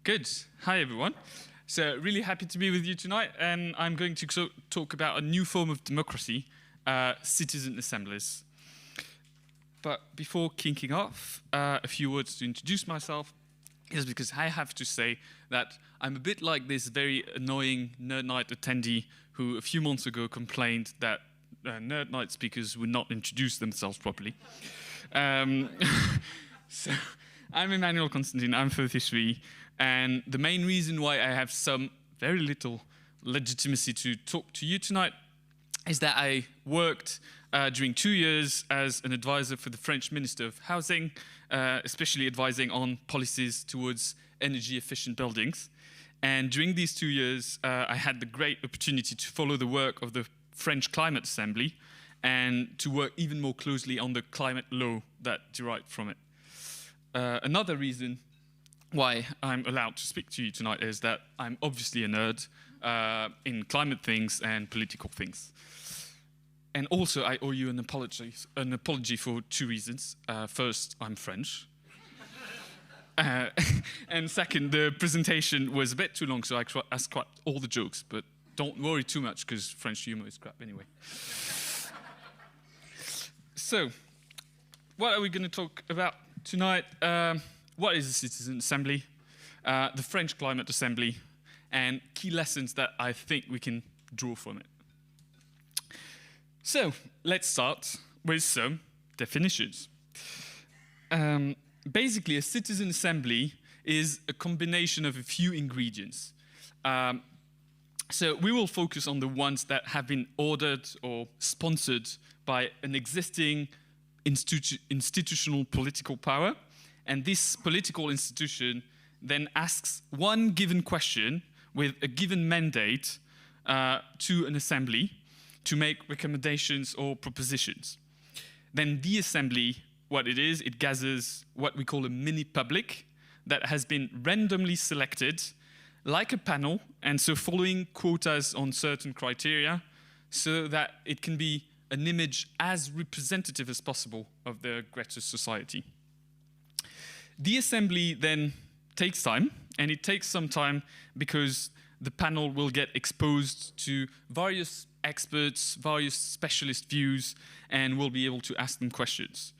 Good. Hi, everyone. So really happy to be with you tonight, and I'm going to talk about a new form of democracy, citizen assemblies. But before kicking off, a few words to introduce myself, is because I have to say that I'm a bit like this very annoying Nerd Nite attendee who a few months ago complained that Nerd Nite speakers would not introduce themselves properly. So I'm Emmanuel Constantin, I'm 33, and the main reason why I have some very little legitimacy to talk to you tonight is that I worked during 2 years as an advisor for the French Minister of Housing, especially advising on policies towards energy-efficient buildings. And during these 2 years, I had the great opportunity to follow the work of the French Climate Assembly and to work even more closely on the climate law that derived from it. Another reason why I'm allowed to speak to you tonight is that I'm obviously a nerd in climate things and political things. And also, I owe you an apology for two reasons. First, I'm French. And second, the presentation was a bit too long, so I scrapped all the jokes. But don't worry too much, because French humor is crap anyway. So, what are we going to talk about tonight? What is a citizen assembly? The French Climate Assembly, and key lessons that I think we can draw from it. So, let's start with some definitions. Basically, a citizen assembly is a combination of a few ingredients. So we will focus on the ones that have been ordered or sponsored by an existing institutional political power. And this political institution then asks one given question with a given mandate to an assembly to make recommendations or propositions. Then the assembly, what it is, it gathers what we call a mini-public that has been randomly selected like a panel, and so following quotas on certain criteria so that it can be an image as representative as possible of the greater society. The assembly then takes time, and it takes some time because the panel will get exposed to various experts, various specialist views, and we'll be able to ask them questions.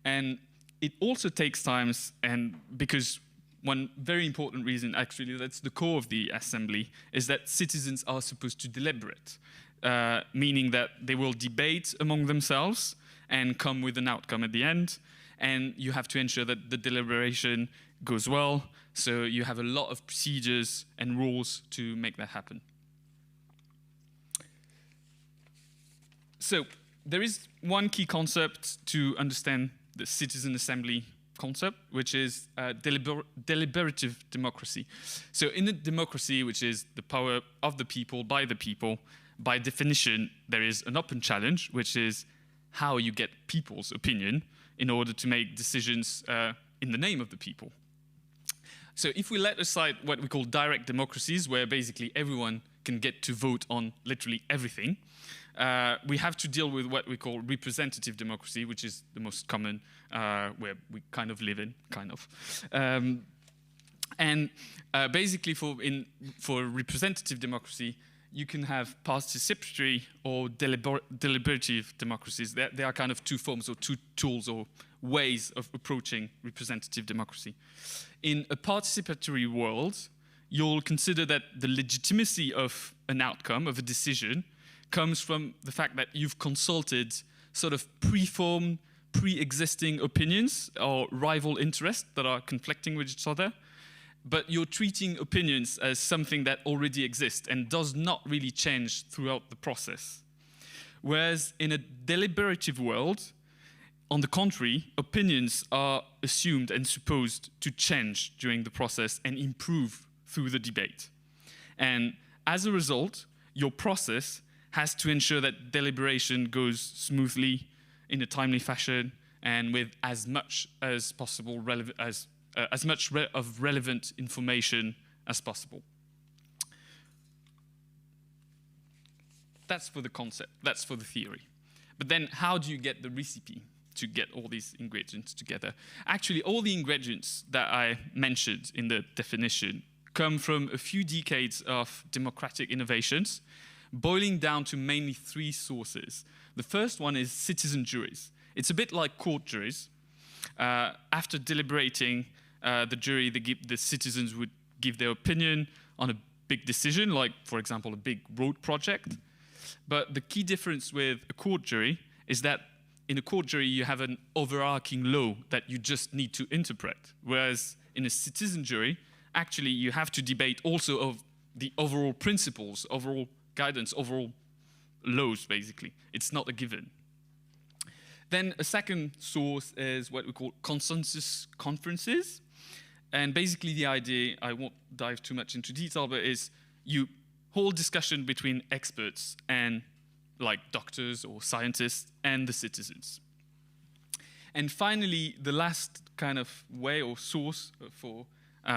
And it also takes time, and because one very important reason, actually, that's the core of the assembly, is that citizens are supposed to deliberate, meaning that they will debate among themselves and come with an outcome at the end. And you have to ensure that the deliberation goes well, so you have a lot of procedures and rules to make that happen. So there is one key concept to understand the citizen assembly concept, which is deliberative democracy. So in a democracy, which is the power of the people, by definition, there is an open challenge, which is how you get people's opinion in order to make decisions in the name of the people. So if we let aside what we call direct democracies, where basically everyone can get to vote on literally everything, we have to deal with what we call representative democracy, which is the most common, where we kind of live in, kind of. Basically for representative democracy, you can have participatory or deliberative democracies. They are kind of two forms or two tools or ways of approaching representative democracy. In a participatory world, you'll consider that the legitimacy of an outcome, of a decision, comes from the fact that you've consulted sort of pre-formed, pre-existing opinions or rival interests that are conflicting with each other, but you're treating opinions as something that already exists and does not really change throughout the process. Whereas in a deliberative world, on the contrary, opinions are assumed and supposed to change during the process and improve through the debate. And as a result, your process has to ensure that deliberation goes smoothly, in a timely fashion, and with as much as possible of relevant information as possible. That's for the concept, that's for the theory. But then how do you get the recipe? to get all these ingredients together. Actually, all the ingredients that I mentioned in the definition come from a few decades of democratic innovations, boiling down to mainly three sources. The first one is citizen juries. It's a bit like court juries. After deliberating, the citizens would give their opinion on a big decision, like, for example, a big road project. But the key difference with a court jury is that in a court jury, you have an overarching law that you just need to interpret. Whereas in a citizen jury, actually, you have to debate also of the overall principles, overall guidance, overall laws, basically. It's not a given. Then a second source is what we call consensus conferences. And basically the idea, I won't dive too much into detail, but is you hold discussion between experts and like doctors or scientists and the citizens. And finally, the last kind of way or source for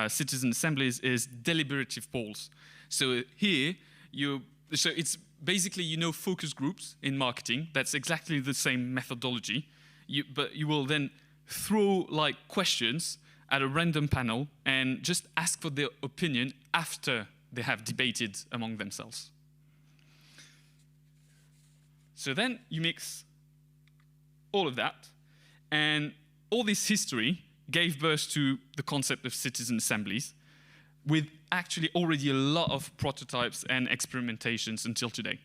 citizen assemblies is deliberative polls. So here, so it's basically, focus groups in marketing. That's exactly the same methodology. But you will then throw like questions at a random panel and just ask for their opinion after they have debated among themselves. So then you mix all of that, and all this history gave birth to the concept of citizen assemblies, with actually already a lot of prototypes and experimentations until today.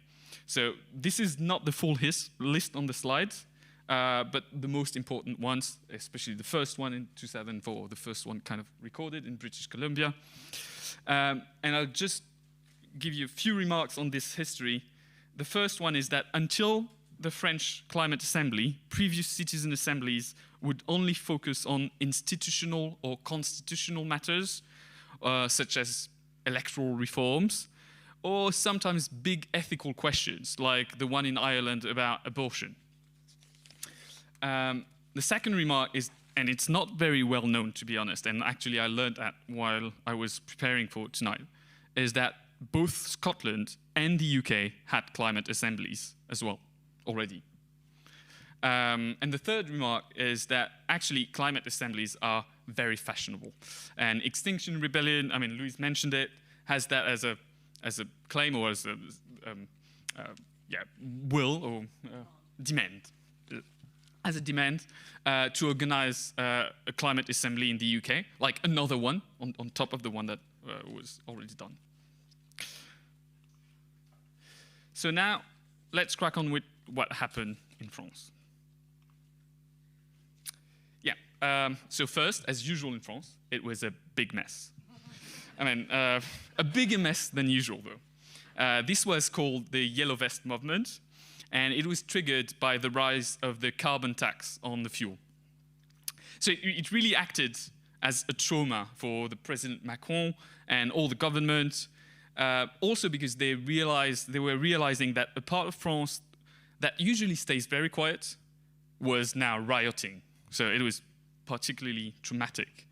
So this is not the full list on the slides, but the most important ones, especially the first one in 2004, the first one kind of recorded in British Columbia. And I'll just give you a few remarks on this history. The first one is that until the French Climate Assembly, previous citizen assemblies would only focus on institutional or constitutional matters, such as electoral reforms, or sometimes big ethical questions, like the one in Ireland about abortion. The second remark is, and it's not very well known, to be honest, and actually I learned that while I was preparing for tonight, is that both Scotland and the UK had climate assemblies as well, already. And the third remark is that actually climate assemblies are very fashionable. And Extinction Rebellion, I mean, Louise mentioned it, has that as a claim or as a will or demand. As a demand to organize a climate assembly in the UK, like another one on top of the one that was already done. So now, let's crack on with what happened in France. So first, as usual in France, it was a big mess. I mean, a bigger mess than usual, though. This was called the Yellow Vest movement, and it was triggered by the rise of the carbon tax on the fuel. So it really acted as a trauma for the President Macron and all the government, also because they were realizing that a part of France that usually stays very quiet was now rioting. So it was particularly traumatic.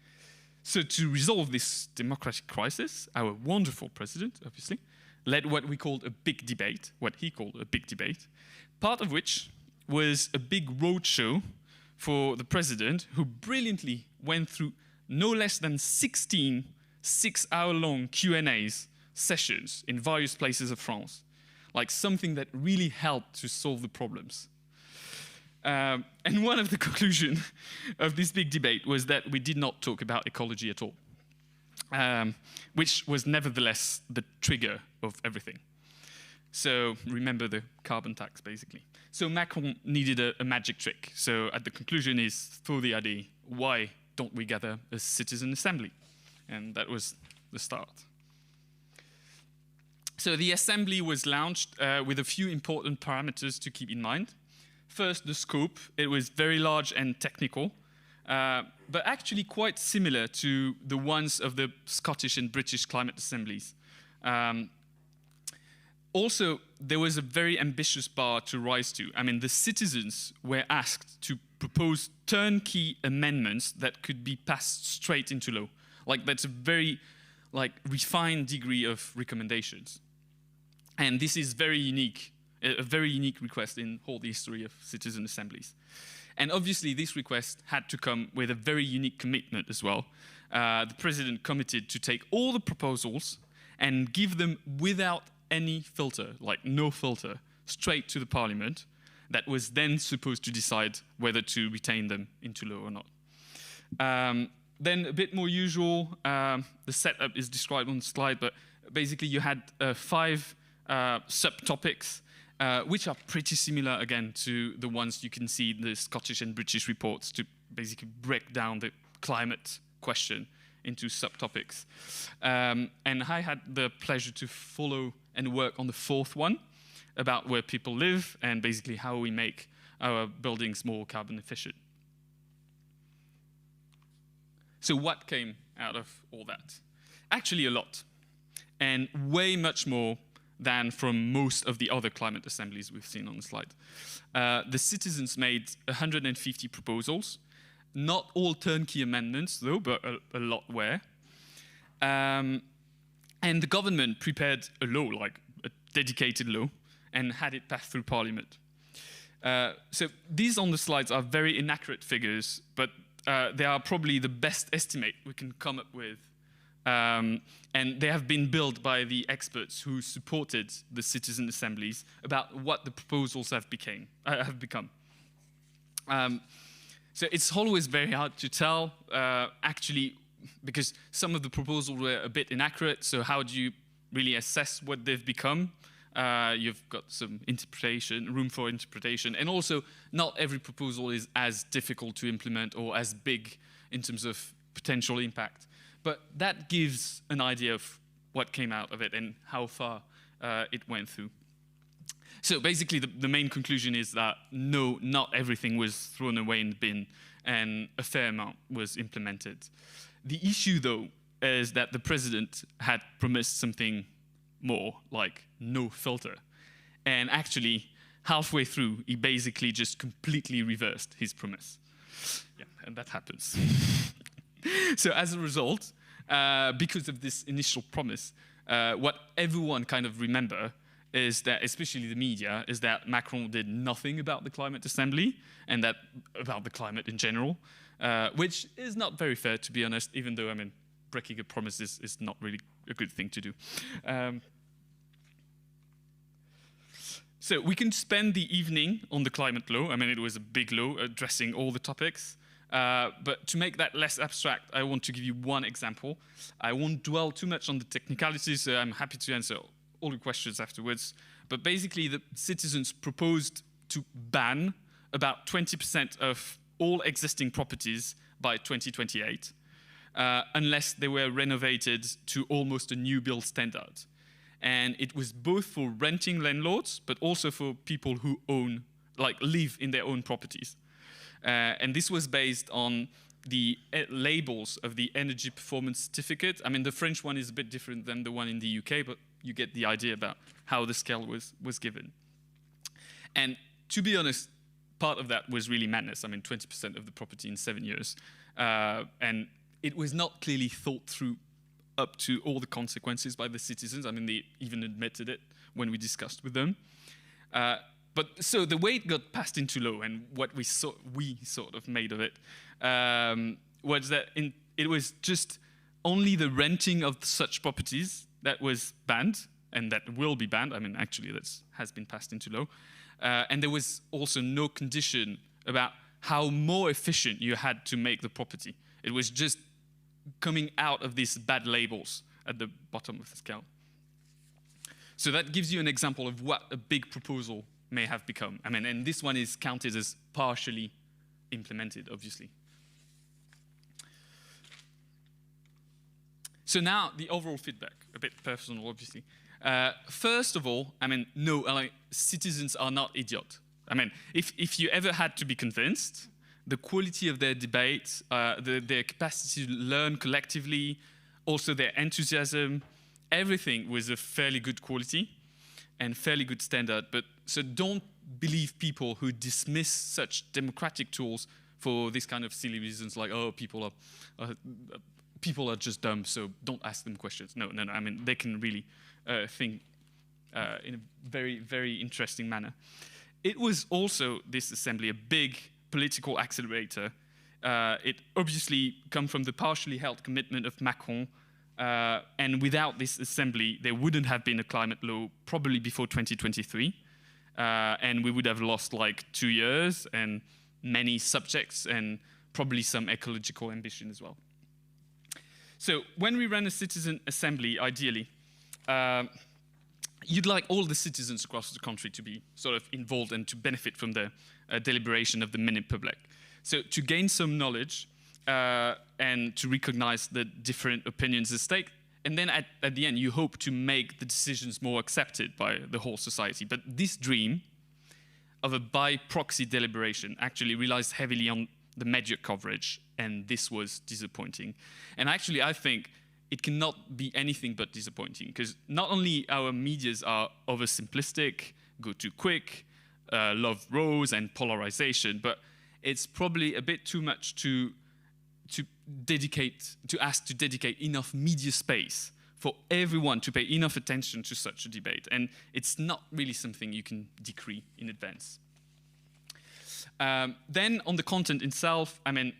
So to resolve this democratic crisis, our wonderful president, obviously, led what we called a big debate, what he called a big debate, part of which was a big roadshow for the president, who brilliantly went through no less than 16 six-hour-long Q&As sessions in various places of France, like something that really helped to solve the problems. And one of the conclusions of this big debate was that we did not talk about ecology at all, which was nevertheless the trigger of everything. So remember the carbon tax, basically. So Macron needed a magic trick. So at the conclusion is throw the idea, why don't we gather a citizen assembly? And that was the start. So the assembly was launched with a few important parameters to keep in mind. First, the scope. It was very large and technical, but actually quite similar to the ones of the Scottish and British climate assemblies. Also, there was a very ambitious bar to rise to. I mean, the citizens were asked to propose turnkey amendments that could be passed straight into law. Like, that's a very refined degree of recommendations. And this is very unique, a very unique request in whole the history of citizen assemblies. And obviously, this request had to come with a very unique commitment as well. The president committed to take all the proposals and give them without any filter, like no filter, straight to the parliament, that was then supposed to decide whether to retain them into law or not. Then a bit more usual, the setup is described on the slide, but basically you had 5 subtopics, which are pretty similar, again, to the ones you can see in the Scottish and British reports to basically break down the climate question into subtopics. And I had the pleasure to follow and work on the 4th one, about where people live and basically how we make our buildings more carbon efficient. So what came out of all that? Actually a lot, and way much more than from most of the other climate assemblies we've seen on the slide. The citizens made 150 proposals, not all turnkey amendments though, but a lot were. And the government prepared a law, like a dedicated law, and had it passed through parliament. So these on the slides are very inaccurate figures, but they are probably the best estimate we can come up with. And they have been built by the experts who supported the citizen assemblies about what the proposals have become. So it's always very hard to tell, actually, because some of the proposals were a bit inaccurate, so how do you really assess what they've become? You've got some room for interpretation, and also not every proposal is as difficult to implement or as big in terms of potential impact. But that gives an idea of what came out of it and how far it went through. So basically the main conclusion is that no, not everything was thrown away in the bin, and a fair amount was implemented. The issue, though, is that the president had promised something more, like no filter. And actually, halfway through, he basically just completely reversed his promise. Yeah, and that happens. So as a result, because of this initial promise, what everyone kind of remember is that, especially the media, is that Macron did nothing about the climate assembly and that about the climate in general, which is not very fair, to be honest, even though, I mean, breaking a promise is not really a good thing to do. So we can spend the evening on the climate law. I mean, it was a big law addressing all the topics. But to make that less abstract, I want to give you one example. I won't dwell too much on the technicalities, so I'm happy to answer all the questions afterwards. But basically, the citizens proposed to ban about 20% of all existing properties by 2028, unless they were renovated to almost a new build standard. And it was both for renting landlords, but also for people who own, like live in their own properties. And this was based on the labels of the energy performance certificate. I mean, the French one is a bit different than the one in the UK, but you get the idea about how the scale was given. And to be honest, part of that was really madness. I mean, 20% of the property in 7 years. And it was not clearly thought through up to all the consequences by the citizens. I mean, they even admitted it when we discussed with them. But so the way it got passed into law and what we sort of made of it was that it was just only the renting of such properties that was banned and that will be banned. I mean, actually, that has been passed into law. And there was also no condition about how more efficient you had to make the property. It was just coming out of these bad labels at the bottom of the scale. So that gives you an example of what a big proposal may have become. I mean, and this one is counted as partially implemented, obviously. So now the overall feedback, a bit personal, obviously. First of all, I mean, no, citizens are not idiots. I mean, if you ever had to be convinced, the quality of their debate, their capacity to learn collectively, also their enthusiasm, everything was of fairly good quality and fairly good standard. But so don't believe people who dismiss such democratic tools for this kind of silly reasons, like, oh, people are just dumb, so don't ask them questions. No. I mean, they can really think in a very, very interesting manner. It was also, this assembly, a big political accelerator. It obviously comes from the partially held commitment of Macron, and without this assembly, there wouldn't have been a climate law probably before 2023, and we would have lost like 2 years and many subjects and probably some ecological ambition as well. So when we run a citizen assembly, ideally, you'd like all the citizens across the country to be sort of involved and to benefit from the deliberation of the minute public. So to gain some knowledge and to recognize the different opinions at stake, and then at the end, you hope to make the decisions more accepted by the whole society. But this dream of a by-proxy deliberation actually relies heavily on the media coverage, and this was disappointing. And actually, I think it cannot be anything but disappointing, because not only our medias are oversimplistic, go too quick, love rows and polarization, but it's probably a bit too much to ask to dedicate enough media space for everyone to pay enough attention to such a debate. And it's not really something you can decree in advance. Then on the content itself, I mean,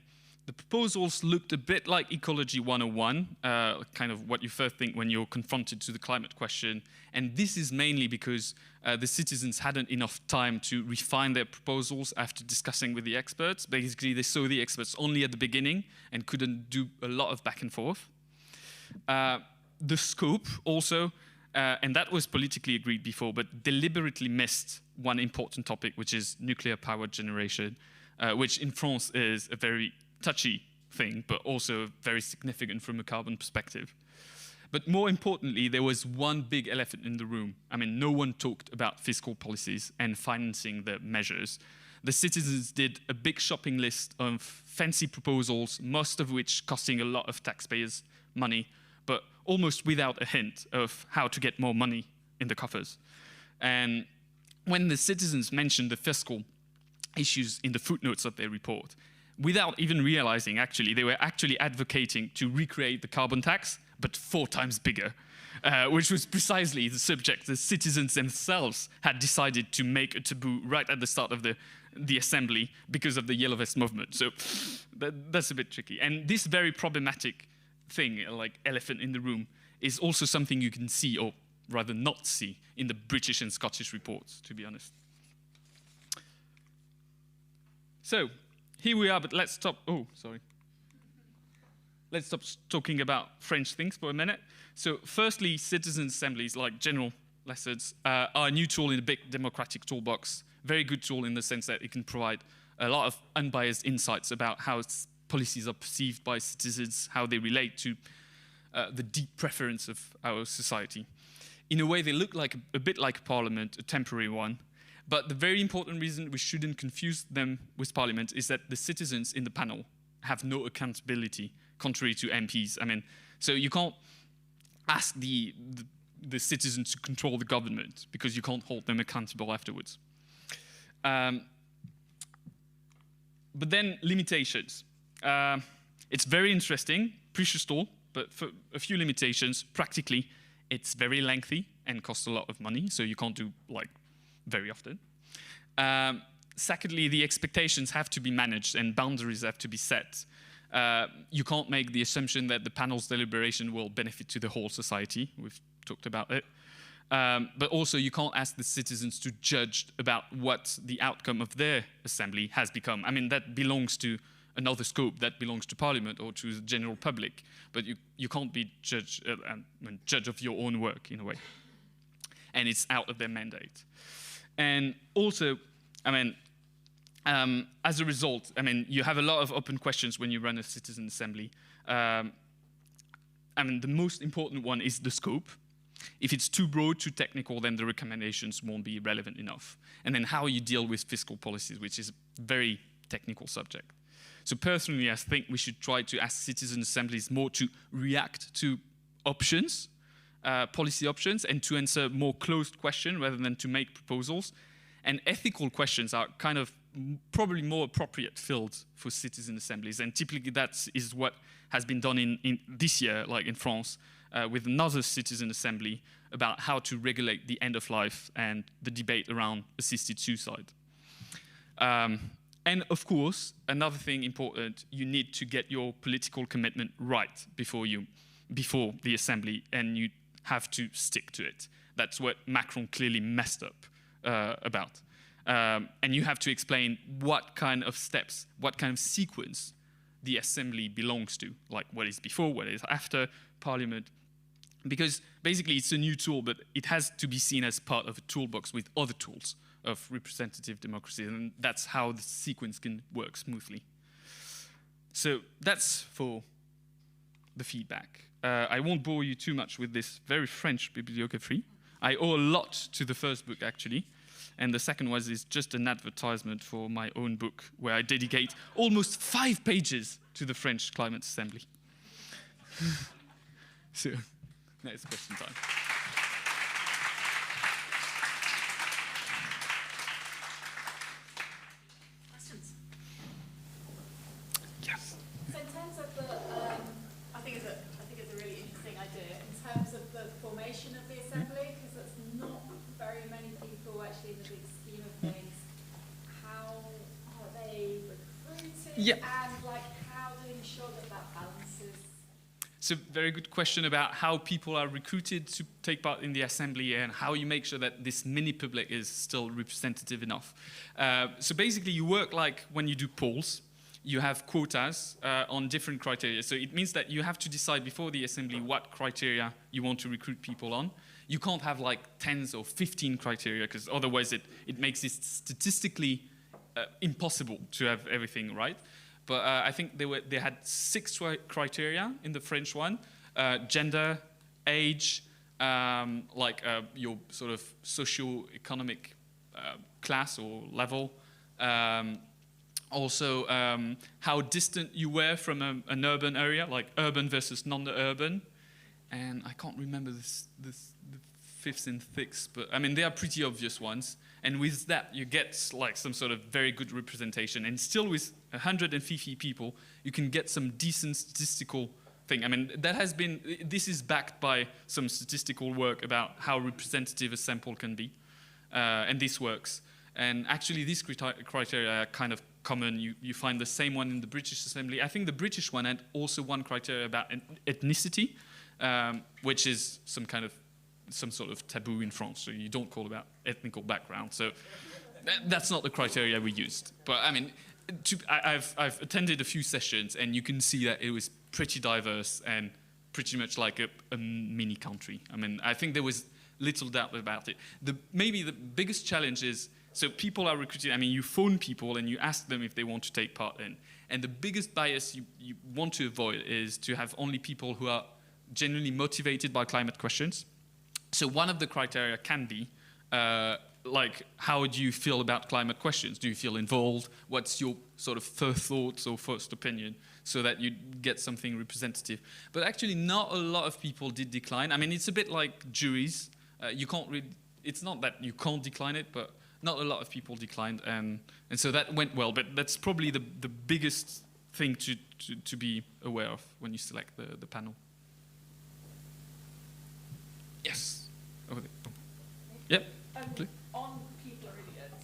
the proposals looked a bit like Ecology 101, kind of what you first think when you're confronted to the climate question. And this is mainly because the citizens hadn't enough time to refine their proposals after discussing with the experts. Basically, they saw the experts only at the beginning and couldn't do a lot of back and forth. The scope also, and that was politically agreed before, but deliberately missed one important topic, which is nuclear power generation, which in France is a very touchy thing, but also very significant from a carbon perspective. But more importantly, there was one big elephant in the room. I mean, no one talked about fiscal policies and financing the measures. The citizens did a big shopping list of fancy proposals, most of which costing a lot of taxpayers' money, but almost without a hint of how to get more money in the coffers. And when the citizens mentioned the fiscal issues in the footnotes of their report, without even realizing, actually, they were actually advocating to recreate the carbon tax, but 4 times bigger, which was precisely the subject the citizens themselves had decided to make a taboo right at the start of the assembly because of the Yellow Vest movement. So that's a bit tricky. And this very problematic thing, like elephant in the room, is also something you can see, or rather not see, in the British and Scottish reports, to be honest. So here we are, but let's stop. Oh, sorry. Let's stop talking about French things for a minute. So firstly, citizen assemblies, like general lessons, are a new tool in the big democratic toolbox. Very good tool in the sense that it can provide a lot of unbiased insights about how policies are perceived by citizens, how they relate to the deep preference of our society. In a way, they look like a bit like Parliament, a temporary one. But the very important reason we shouldn't confuse them with Parliament is that the citizens in the panel have no accountability, contrary to MPs. I mean, so you can't ask the citizens to control the government because you can't hold them accountable afterwards. But then limitations. It's very interesting, precious tool, but for a few limitations, practically, it's very lengthy and costs a lot of money, so you can't do like very often. Secondly, the expectations have to be managed and boundaries have to be set. You can't make the assumption that the panel's deliberation will benefit to the whole society. We've talked about it. But also you can't ask the citizens to judge about what the outcome of their assembly has become. I mean, that belongs to another scope, that belongs to Parliament or to the general public. But you can't be judge of your own work in a way. And it's out of their mandate. And also, I mean, as a result, I mean, you have a lot of open questions when you run a citizen assembly. I mean, the most important one is the scope. If it's too broad, too technical, then the recommendations won't be relevant enough. And then how you deal with fiscal policies, which is a very technical subject. So personally, I think we should try to ask citizen assemblies more to react to options, policy options, and to answer more closed questions rather than to make proposals. And ethical questions are kind of probably more appropriate fields for citizen assemblies. And typically that is what has been done in this year, like in France, with another citizen assembly about how to regulate the end of life and the debate around assisted suicide. And of course, another thing important, you need to get your political commitment right before the assembly, and you have to stick to it. That's what Macron clearly messed up about. And you have to explain what kind of steps, what kind of sequence the assembly belongs to, like what is before, what is after parliament. Because basically it's a new tool, but it has to be seen as part of a toolbox with other tools of representative democracy, and that's how the sequence can work smoothly. So that's for the feedback. I won't bore you too much with this very French bibliography. I owe a lot to the first book, actually, and the second one is just an advertisement for my own book, where I dedicate almost 5 pages to the French Climate Assembly. So, now it's question time. Questions? Yes. So in terms of the, I think it's a really interesting idea in terms of the formation of the assembly, because there's not very many people actually in the big scheme of things. How are they recruited? Yeah. And like, how do you ensure that that balances? It's a very good question about how people are recruited to take part in the assembly and how you make sure that this mini public is still representative enough. So basically you work like when you do polls, you have quotas on different criteria. So it means that you have to decide before the assembly what criteria you want to recruit people on. You can't have like 10 or 15 criteria, because otherwise it makes it statistically impossible to have everything right. But I think they had 6 criteria in the French one: gender, age, your sort of socio-economic class or level, also how distant you were from an urban area, like urban versus non-urban, and I can't remember the 5th and 6th, but I mean they are pretty obvious ones. And with that, you get like some sort of very good representation. And still with 150 people, you can get some decent statistical thing. I mean, this is backed by some statistical work about how representative a sample can be. And this works. And actually, these criteria are kind of common. You find the same one in the British Assembly. I think the British one had also one criteria about ethnicity, which is some sort of taboo in France, so you don't call about ethnical background. So that's not the criteria we used. But I mean, I've attended a few sessions, and you can see that it was pretty diverse and pretty much like a mini country. I mean, I think there was little doubt about it. Maybe the biggest challenge is, so people are recruited, I mean, you phone people and you ask them if they want to take part in. And the biggest bias you want to avoid is to have only people who are genuinely motivated by climate questions. So one of the criteria can be, like, how do you feel about climate questions? Do you feel involved? What's your sort of first thoughts or first opinion, so that you get something representative? But actually, not a lot of people did decline. I mean, it's a bit like juries. You can't it's not that you can't decline it, but not a lot of people declined, and so that went well. But that's probably the biggest thing to be aware of when you select the panel. Yes. Over there. Oh. Yep. On people are idiots.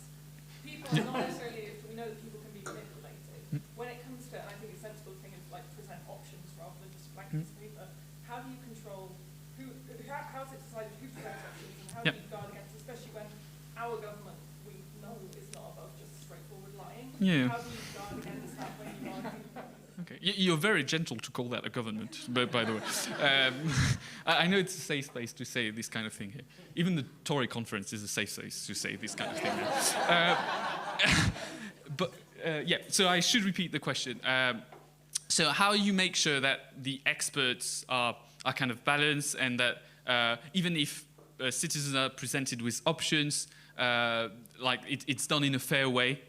People are not necessarily, we know that people can be manipulated. When it comes to, and I think a sensible thing is like present options rather than just blank piece of paper, how do you control how is it decided who presents options, and how do you guard against, especially when our government, we know, is not above just straightforward lying. Yeah. How do you guard against that when you are Okay. You're very gentle to call that a government, by the way. I know it's a safe place to say this kind of thing here. Even the Tory conference is a safe place to say this kind of thing here. Yeah, so I should repeat the question. So how you make sure that the experts are kind of balanced, and that even if citizens are presented with options, like it's done in a fair way.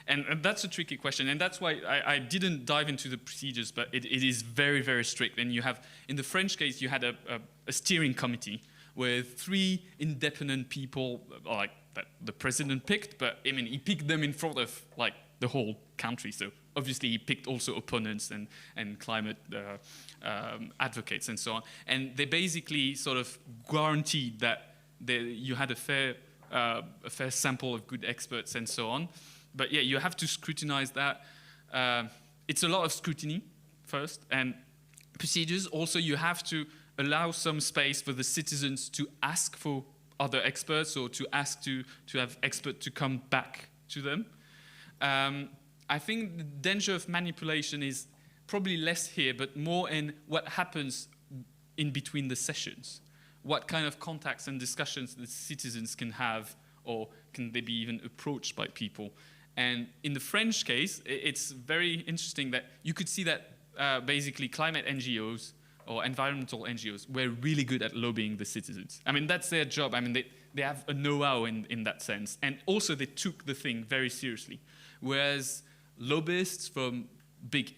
And that's a tricky question, and that's why I didn't dive into the procedures, but it is very, very strict. And you have, in the French case, you had a steering committee with 3 independent people, like that the president picked, but I mean, he picked them in front of like the whole country. So obviously he picked also opponents and climate advocates and so on. And they basically sort of guaranteed that you had a fair sample of good experts and so on. But yeah, you have to scrutinize that. It's a lot of scrutiny first, and procedures. Also, you have to allow some space for the citizens to ask for other experts, or to ask to have experts to come back to them. I think the danger of manipulation is probably less here, but more in what happens in between the sessions. What kind of contacts and discussions the citizens can have, or can they be even approached by people? And in the French case, it's very interesting that you could see that basically climate NGOs or environmental NGOs were really good at lobbying the citizens. I mean, that's their job. I mean, they have a know-how in that sense. And also they took the thing very seriously. Whereas lobbyists from big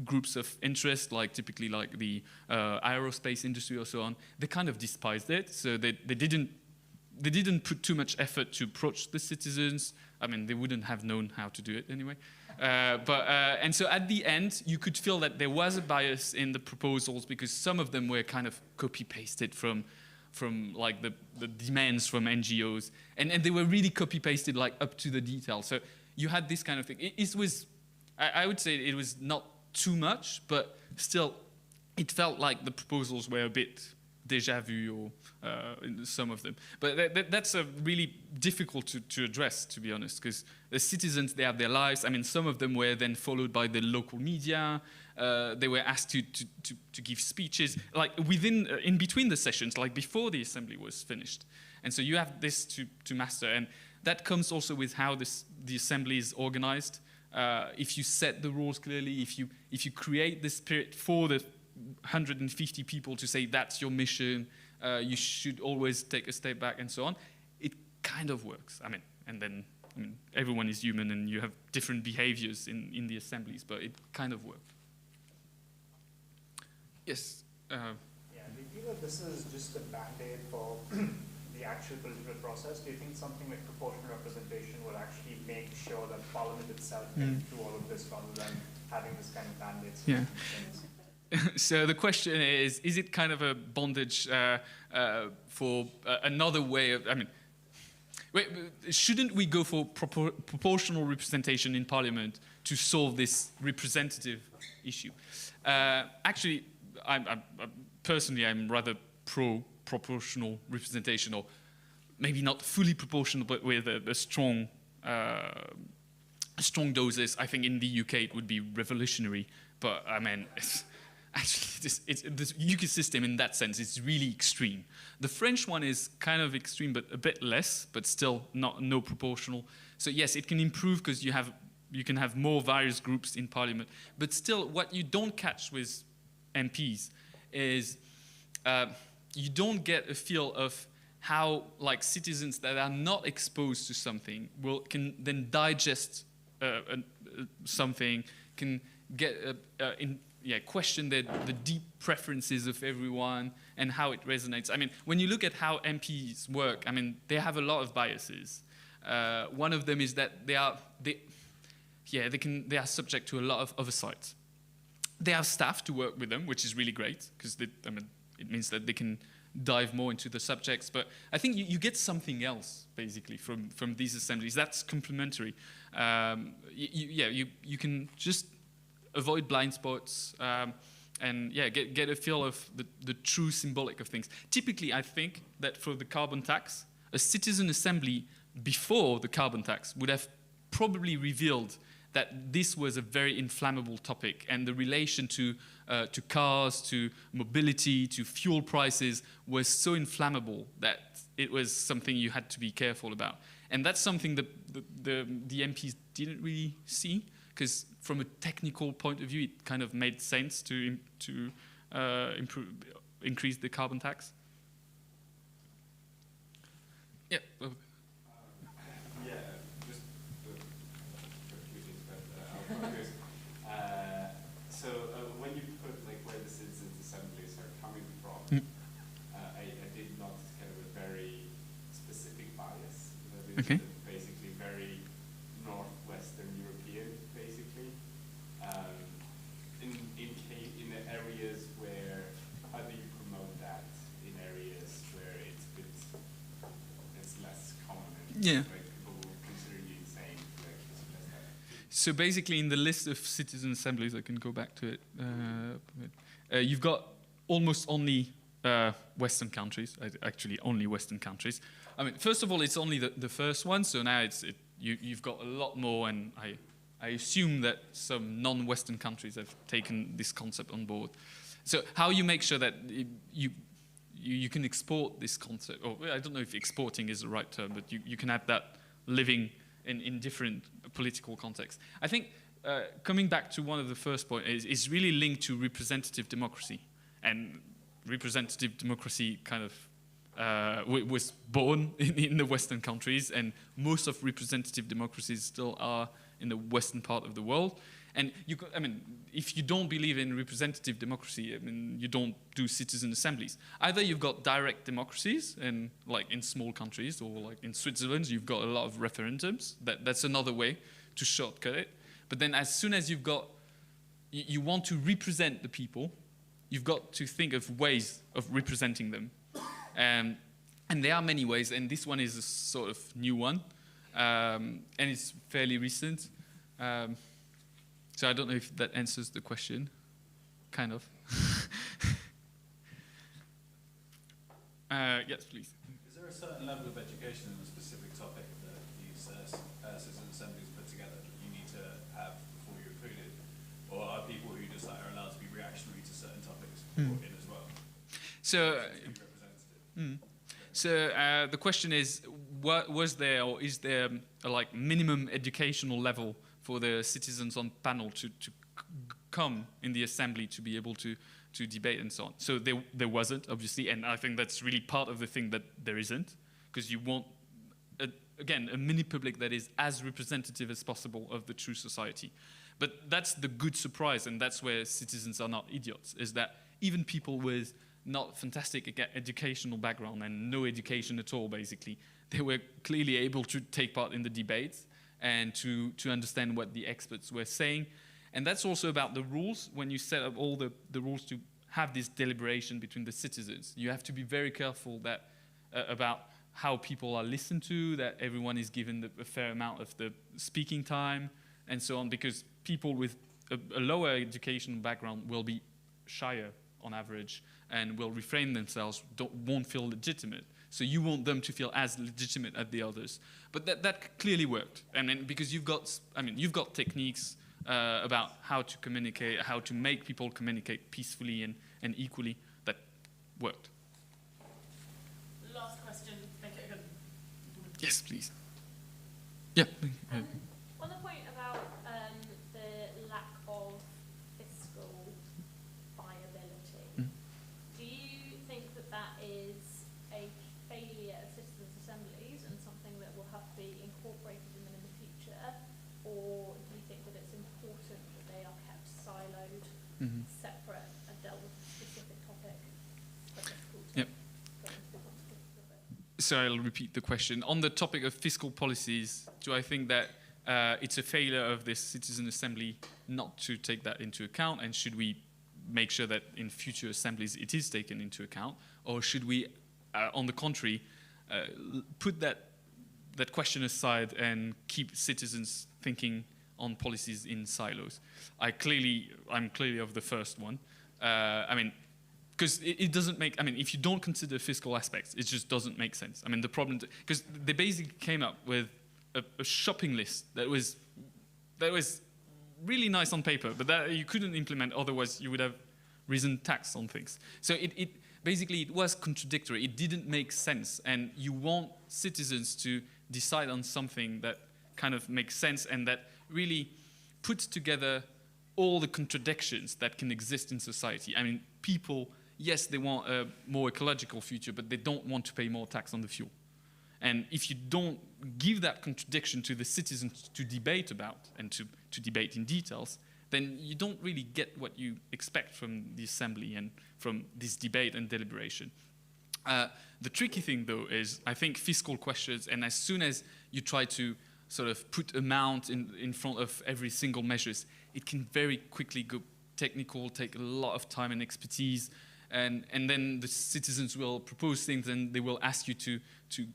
groups of interest, like typically like the aerospace industry or so on, they kind of despised it. So they didn't put too much effort to approach the citizens. I mean, they wouldn't have known how to do it anyway. And so at the end, you could feel that there was a bias in the proposals, because some of them were kind of copy-pasted from like the demands from NGOs. And they were really copy-pasted like up to the detail. So you had this kind of thing. It was, I would say it was not too much, but still it felt like the proposals were a bit déjà vu, or some of them. But that's a really difficult to address, to be honest, because the citizens, they have their lives. I mean, some of them were then followed by the local media. They were asked to give speeches, like in between the sessions, like before the assembly was finished. And so you have this to master. And that comes also with how the assembly is organized. If you set the rules clearly, if you create the spirit for the 150 people to say that's your mission, you should always take a step back and so on, it kind of works. I mean, everyone is human and you have different behaviors in the assemblies, but it kind of worked. Yes? Yeah, do you feel that this is just a band-aid for the actual political process? Do you think something like proportional representation will actually make sure that Parliament itself can do all of this rather than having this kind of band-aid? Yeah. So the question is it kind of a bondage for another way of, I mean, shouldn't we go for proportional representation in Parliament to solve this representative issue? Actually, personally, I'm rather pro-proportional representation, or maybe not fully proportional, but with a strong doses. I think in the UK it would be revolutionary, but I mean, actually, this UK system in that sense is really extreme. The French one is kind of extreme, but a bit less, but still no proportional. So yes, it can improve because you can have more various groups in Parliament. But still, what you don't catch with MPs is you don't get a feel of how, like, citizens that are not exposed to something can then digest something, can get question the deep preferences of everyone and how it resonates. I mean, when you look at how MPs work, I mean, they have a lot of biases. One of them is that they are subject to a lot of oversight. They have staff to work with them, which is really great, because it means that they can dive more into the subjects. But I think you get something else, basically, from these assemblies. That's complementary. You can just avoid blind spots, and get a feel of the true symbolic of things. Typically, I think that for the carbon tax, a citizen assembly before the carbon tax would have probably revealed that this was a very inflammable topic, and the relation to cars, to mobility, to fuel prices was so inflammable that it was something you had to be careful about. And that's something that the MPs didn't really see, because from a technical point of view, it kind of made sense to increase the carbon tax. Yeah. So when you put like where the citizens' assemblies are coming from, I did notice kind of a very specific bias. Okay. Basically very northwestern European, basically. In the areas where, how do you promote that in areas where it's less common? And Yeah. like people will consider you insane, like it's less So basically, in the list of citizen assemblies, I can go back to it. You've got almost only Western countries, actually only Western countries. I mean, first of all, it's only the first one, so now you've got a lot more, and I assume that some non-Western countries have taken this concept on board. So how you make sure that you can export this concept, or I don't know if exporting is the right term, but you can have that living in different political contexts. I think coming back to one of the first points is really linked to representative democracy. And representative democracy kind of was born in the Western countries, and most of representative democracies still are in the Western part of the world. And I mean, if you don't believe in representative democracy, I mean, you don't do citizen assemblies. Either you've got direct democracies, and like in small countries, or like in Switzerland, you've got a lot of referendums. That's another way to shortcut it. But then, as soon as you want to represent the people, you've got to think of ways of representing them. And there are many ways, and this one is a sort of new one, and it's fairly recent. So I don't know if that answers the question, kind of. Yes, please. Is there a certain level of education in a specific topic that these citizen assemblies put together that you need to have before you're included? Or are people who just are allowed to be reactionary to certain topics brought in as well? So, the question is, was there or is there a like minimum educational level for the citizens on panel to come in the assembly to be able to debate and so on? So there wasn't, obviously, and I think that's really part of the thing that there isn't, because you want, again, a mini-public that is as representative as possible of the true society. But that's the good surprise, and that's where citizens are not idiots, is that even people with not fantastic educational background and no education at all, basically, they were clearly able to take part in the debates and to understand what the experts were saying. And that's also about the rules. When you set up all the rules to have this deliberation between the citizens, you have to be very careful that about how people are listened to, that everyone is given a fair amount of the speaking time, and so on, because people with a lower educational background will be shyer on average and will refrain themselves, won't feel legitimate. So you want them to feel as legitimate as the others. But that clearly worked. And then because you've got techniques about how to communicate, how to make people communicate peacefully and equally, that worked. Last question, make it a good. Yes, please. Yeah. On the point about the lack of fiscal viability, do you think that is a failure of citizens' assemblies and something that will have to be incorporated in them in the future, or do you think that it's important that they are kept siloed, separate, and dealt with a specific topic? Yep. So I'll repeat the question. On the topic of fiscal policies, do I think that it's a failure of this citizen assembly not to take that into account, and should we make sure that in future assemblies it is taken into account, or should we, on the contrary, put that question aside and keep citizens thinking on policies in silos? I'm clearly of the first one. I mean, because it doesn't make, I mean, if you don't consider fiscal aspects, it just doesn't make sense. I mean, the problem, because they basically came up with a shopping list that was really nice on paper, but that you couldn't implement, otherwise you would have risen tax on things. So it basically, it was contradictory. It didn't make sense, and you want citizens to decide on something that kind of makes sense and that really puts together all the contradictions that can exist in society. I mean, people, yes, they want a more ecological future, but they don't want to pay more tax on the fuel. And if you don't give that contradiction to the citizens to debate about and to debate in details, then you don't really get what you expect from the assembly and from this debate and deliberation. The tricky thing, though, is I think fiscal questions, and as soon as you try to sort of put amount in front of every single measures, it can very quickly go technical, take a lot of time and expertise, and then the citizens will propose things, and they will ask you to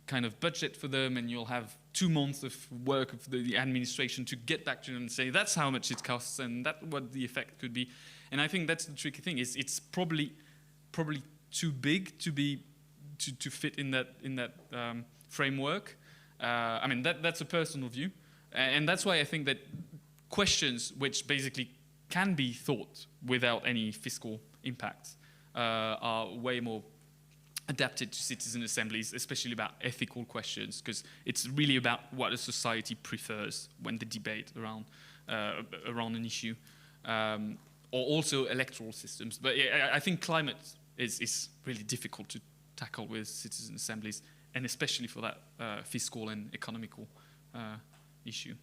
kind of budget for them, and you'll have 2 months of work of the administration to get back to them and say that's how much it costs and that's what the effect could be. And I think that's the tricky thing, is it's probably too big to fit in that framework. I mean, that's a personal view, and that's why I think that questions which basically can be thought without any fiscal impact are way more adapted to citizen assemblies, especially about ethical questions, because it's really about what a society prefers when they debate around an issue, or also electoral systems. But yeah, I think climate is really difficult to tackle with citizen assemblies, and especially for that fiscal and economical issue.